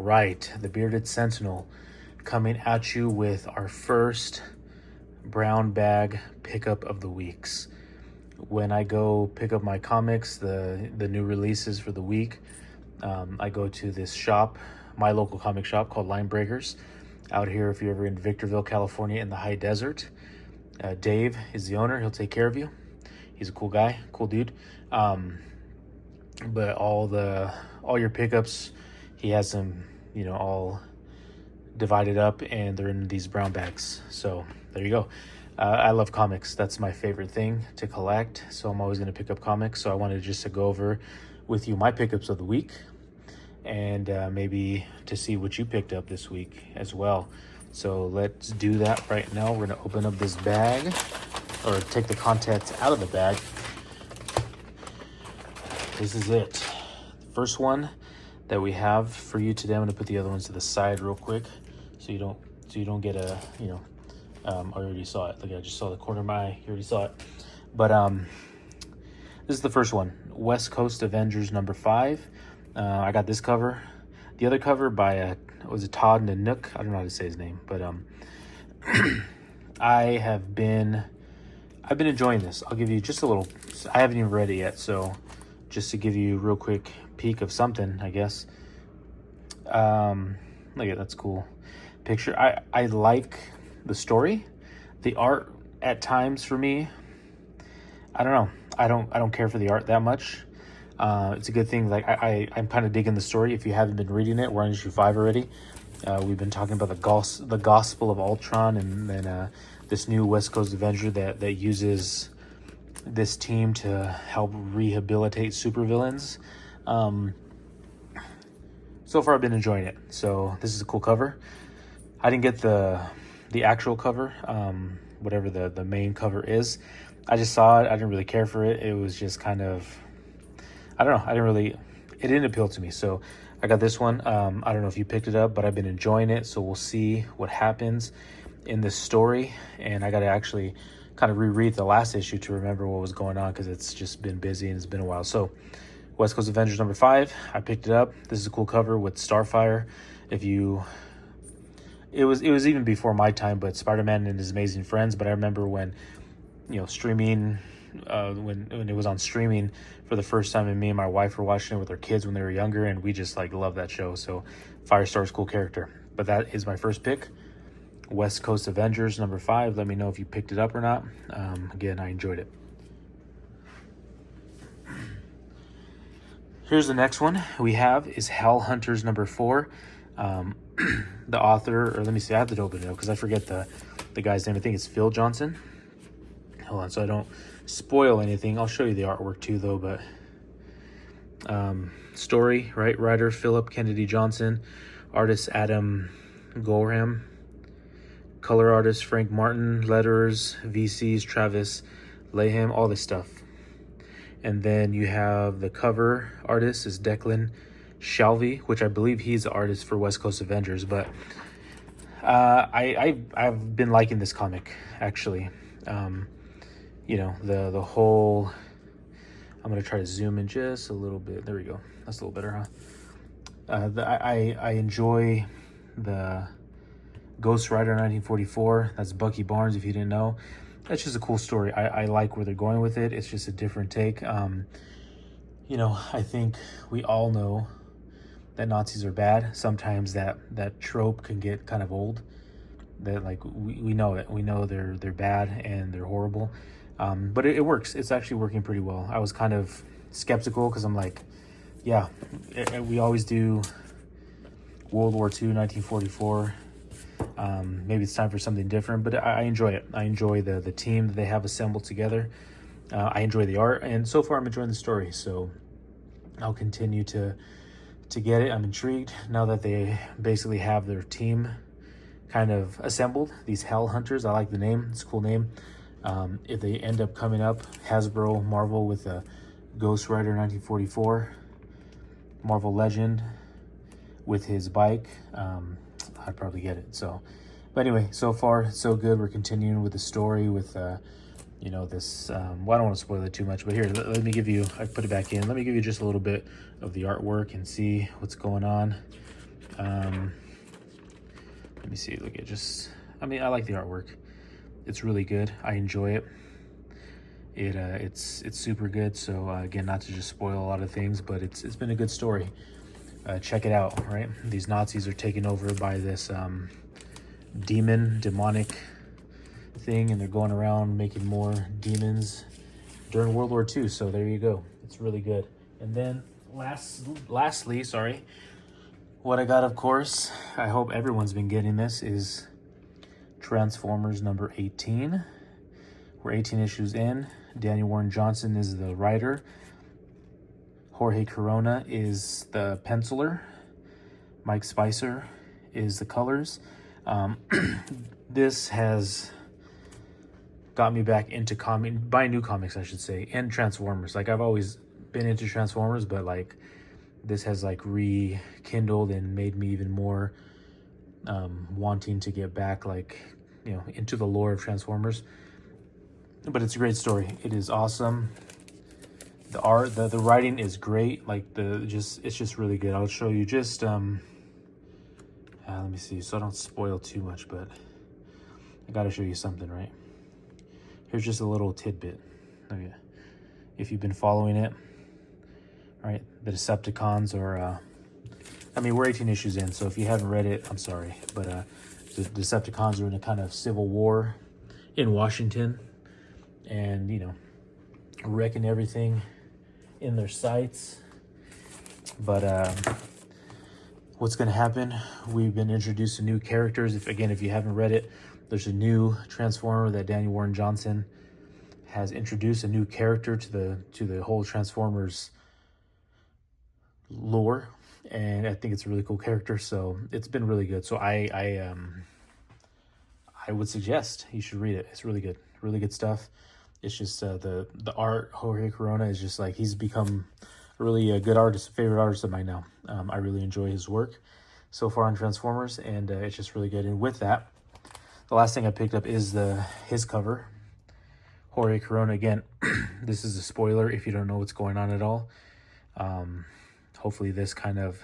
right, the Bearded Sentinel coming at you with our first brown bag pickup of the weeks. When I go pick up my comics, the new releases for the week, I go to this shop, my local comic shop called Line Breakers, out here if you're ever in Victorville, California in the high desert. Dave is the owner. He'll take care of you. He's a cool guy, cool dude. But all your pickups, he has them, all divided up, and they're in these brown bags. So there you go. I love comics. That's my favorite thing to collect. So I'm always going to pick up comics. So I wanted just to go over with you my pickups of the week, and maybe to see what you picked up this week as well. So let's do that right now. We're going to open up this bag, or take the contents out of the bag. This is it. The first one that we have for you today. I'm going to put the other ones to the side real quick so you don't get a, I already saw it. Look, I just saw the corner of my eye. You already saw it. But this is the first one. West Coast Avengers #5. I got this cover. The other cover by was it Todd Nanook? I don't know how to say his name, but I've been enjoying this. I'll give you just a little. I haven't even read it yet, so just to give you a real quick peek of something, I guess. Look at that's cool picture. I like the story. The art at times for me, I don't know. I don't care for the art that much. It's a good thing. Like I'm kind of digging the story. If you haven't been reading it, we're on issue 5 already. We've been talking about the Gospel of Ultron, and then this new West Coast Avenger that uses this team to help rehabilitate supervillains. So far I've been enjoying it. So this is a cool cover. I didn't get the actual cover, whatever the main cover is. I just saw it. I didn't really care for it. It was just kind of, I don't know. It didn't appeal to me. So I got this one. I don't know if you picked it up, but I've been enjoying it. So we'll see what happens in this story. And I got to actually kind of reread the last issue to remember what was going on, because it's just been busy and it's been a while. So West Coast Avengers #5, I picked it up. This is a cool cover with Starfire. It was even before my time, but Spider-Man and His Amazing Friends. But I remember when, streaming, when it was on streaming for the first time, and me and my wife were watching it with our kids when they were younger, and we just loved that show. So Firestar's a cool character. But that is my first pick. West Coast Avengers #5. Let me know if you picked it up or not. Again, I enjoyed it. Here's the next one we have is Hellhunters #4. The author, or let me see, I have to open it up because I forget the guy's name. I think it's Phil Johnson. Hold on, so I don't spoil anything. I'll show you the artwork too, though. But story, right? Writer Philip Kennedy Johnson, artist Adam Gorham, color artist Frank Martin, letterers VCs Travis Layham, all this stuff. And then you have the cover artist is Declan Shalvey, which I believe he's the artist for West Coast Avengers. But I've been liking this comic, actually. The whole, I'm going to try to zoom in just a little bit. There we go. That's a little better, huh? I enjoy the Ghost Rider 1944. That's Bucky Barnes, if you didn't know. That's just a cool story. I like where they're going with it. It's just a different take. I think we all know that Nazis are bad. Sometimes that trope can get kind of old. That we know it. We know they're bad and they're horrible. But it works. It's actually working pretty well. I was kind of skeptical because I'm like, yeah, we always do World War II, 1944. Maybe it's time for something different, but I enjoy it. I enjoy the team that they have assembled together. I enjoy the art, and so far I'm enjoying the story. So I'll continue to get it. I'm intrigued now that they basically have their team kind of assembled. These Hellhunters, I like the name. It's a cool name. If they end up coming up, Hasbro, Marvel with a Ghost Rider 1944, Marvel Legend with his bike, I'd probably get it. So, but anyway, so far so good. We're continuing with the story with this. Well, I don't want to spoil it too much, but here, let me give you. I put it back in. Let me give you just a little bit of the artwork and see what's going on. Let me see. Look at just. I mean, I like the artwork. It's really good. I enjoy it. It's super good. So again, not to just spoil a lot of things, but it's been a good story. Check it out. Right, these Nazis are taken over by this demonic thing, and they're going around making more demons during World War II. So there you go. It's really good. And then lastly, sorry, what I got, of course, I hope everyone's been getting this, is Transformers number 18. We're 18 issues in. Daniel Warren Johnson is the writer. Jorge Corona is the penciler. Mike Spicer is the colors. This has got me back into buying new comics, I should say, and Transformers. Like, I've always been into Transformers, but like this has like rekindled and made me even more wanting to get back, like, you know, into the lore of Transformers. But it's a great story. It is awesome. The art, the writing is great. Like it's just really good. I'll show you just let me see, so I don't spoil too much, but I gotta show you something, right? Here's just a little tidbit. Okay. If you've been following it, right? The Decepticons are, I mean, we're 18 issues in, so if you haven't read it, I'm sorry. But the Decepticons are in a kind of civil war in Washington, and, you know, wrecking everything in their sights. But what's going to happen? We've been introduced to new characters. If you haven't read it, there's a new Transformer that Daniel Warren Johnson has introduced, a new character to the whole Transformers lore, and I think it's a really cool character. So it's been really good. So I would suggest you should read it. It's really good stuff. It's just the art. Jorge Corona is just like, he's become really a good artist, favorite artist of mine now. I really enjoy his work so far on Transformers, and it's just really good. And with that, the last thing I picked up is his cover. Jorge Corona, again, this is a spoiler if you don't know what's going on at all. Hopefully this kind of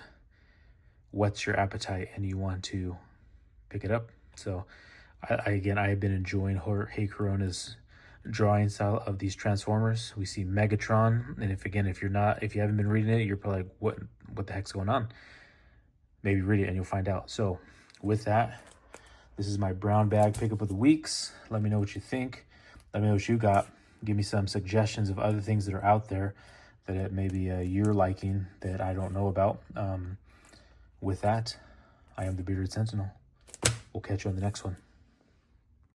whets your appetite and you want to pick it up. So I have been enjoying Jorge Corona's drawing style of these Transformers. We see Megatron, and if you haven't been reading it, you're probably like, what the heck's going on? Maybe read it and you'll find out. So with that, this is my brown bag pickup of the weeks. Let me know what you think. Let me know what you got. Give me some suggestions of other things that are out there that maybe you're liking that I don't know about. With that, I am the Bearded Sentinel. We'll catch you on the next one.